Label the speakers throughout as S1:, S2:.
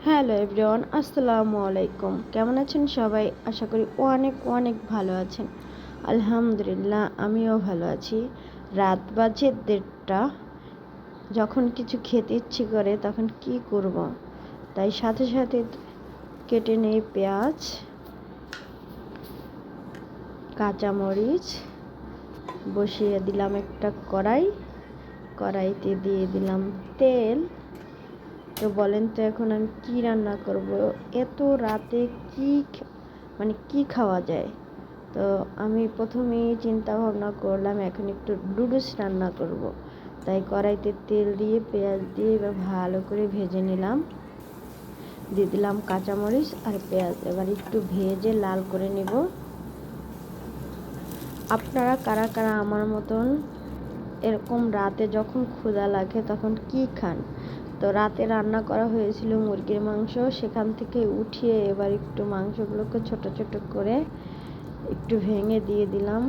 S1: Hello everyone, আসসালামু আলাইকুম। কেমন আছেন সবাই? আশা করি অনেক অনেক ভালো আছেন। আলহামদুলিল্লাহ, আমিও ভালো আছি। রাত বাজে 1:30। যখন কিছু খেতে ইচ্ছে করে তখন কি করব, তাই সাথে সাথে কেটে নেই পেঁয়াজ, কাঁচামরিচ, বসিয়ে দিলাম একটা কড়াইতে দিয়ে দিলাম তেল। তো বলেন তো এখন আমি কি রান্না করব? এত রাতে কি খাওয়া যায়? তো আমি প্রথমেই চিন্তা ভাবনা করলাম এখন একটু নুডলস রান্না করব। তাই কড়াইতে তেল দিয়ে পেঁয়াজ দিয়ে এবার ভালো করে ভেজে নিলাম। দিয়ে দিলাম কাঁচামরিচ আর পেঁয়াজ, এবার একটু ভেজে লাল করে নিব। আপনারা কারা কারা আমার মতন এরকম রাতে যখন ক্ষুধা লাগে তখন কি খান? তো রাতে রান্না করা হয়েছিল মুরগির মাংস, সেখান থেকে উঠিয়ে এবার একটু মাংসগুলোকে ছোট ছোট করে একটু ভেঙে দিয়ে দিলাম,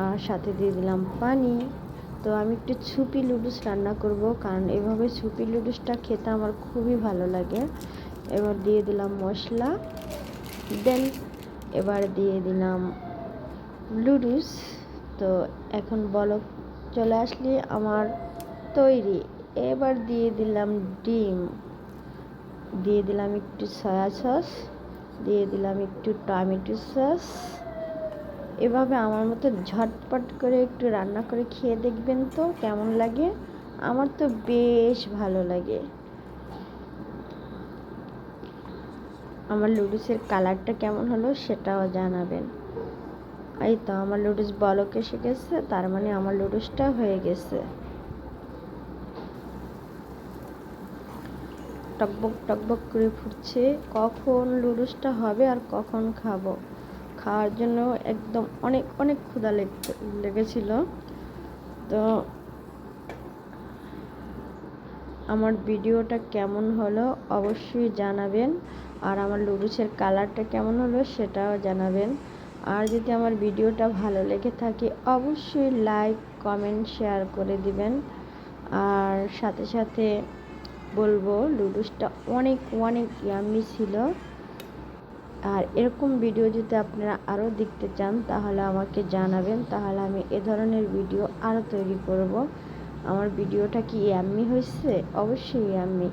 S1: আর সাথে দিয়ে দিলাম পানি। তো আমি একটু ছুপি লুডুস রান্না করব, কারণ এভাবে ছুপি লুডুসটা খেতে আমার খুবই ভালো লাগে। এবার দিয়ে দিলাম মশলা, দেন এবার দিয়ে দিলাম লুডুস। তো এখন বলক চলে আসলে আমার তৈরি। এবার দিয়ে দিলাম ডিম, দিয়ে দিলাম একটু সয়া সস, দিয়ে দিলাম একটু টমেটো সস। এভাবে আমার মতো ঝটপট করে একটু রান্না করে খেয়ে দেখবেন তো কেমন লাগে। আমার তো বেশ ভালো লাগে। আমার লুডুসের কালারটা কেমন হলো সেটাও জানাবেন। এই তো আমার লুডুস বলক এসে গেছে, তার মানে আমার লুডুসটা হয়ে গেছে। টকবক টকবক করে ফুটছে। কখন লুডুসটা হবে আর কখন খাবো? খাওয়ার জন্য একদম অনেক অনেক ক্ষুধা লেগেছিল। তো আমার ভিডিওটা কেমন হলো অবশ্যই জানাবেন, আর আমার লুডুসের কালারটা কেমন হলো সেটাও জানাবেন। আর যদি আমার ভিডিওটা ভালো লেগে থাকে অবশ্যই লাইক কমেন্ট শেয়ার করে দিবেন। আর সাথে সাথে বলবো লুডুসটা অনেক অনেক ইয়াম্মি ছিল। আর এরকম ভিডিও যদি আপনারা আরও দেখতে চান তাহলে আমাকে জানাবেন, তাহলে আমি এ ধরনের ভিডিও আরও তৈরি করব। আমার ভিডিওটা কি ইয়াম্মি হয়েছে? অবশ্যই ইয়াম্মি।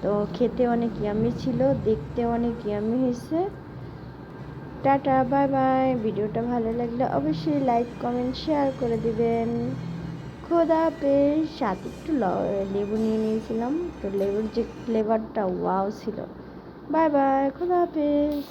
S1: তো খেতে অনেক ইয়াম্মি ছিল, দেখতে অনেক ইয়াম্মি হয়েছে। Tata, bye bye. ভিডিওটা ভালো লাগলে অবশ্যই লাইক কমেন্ট শেয়ার করে দিবেন। খোদা হাফেজ। সাথে একটু লেবু নিয়ে নিয়েছিলাম, তো লেবুর যে ফ্লেভারটা ওয়াও ছিল। বাই বাই, খোদা হাফেজ।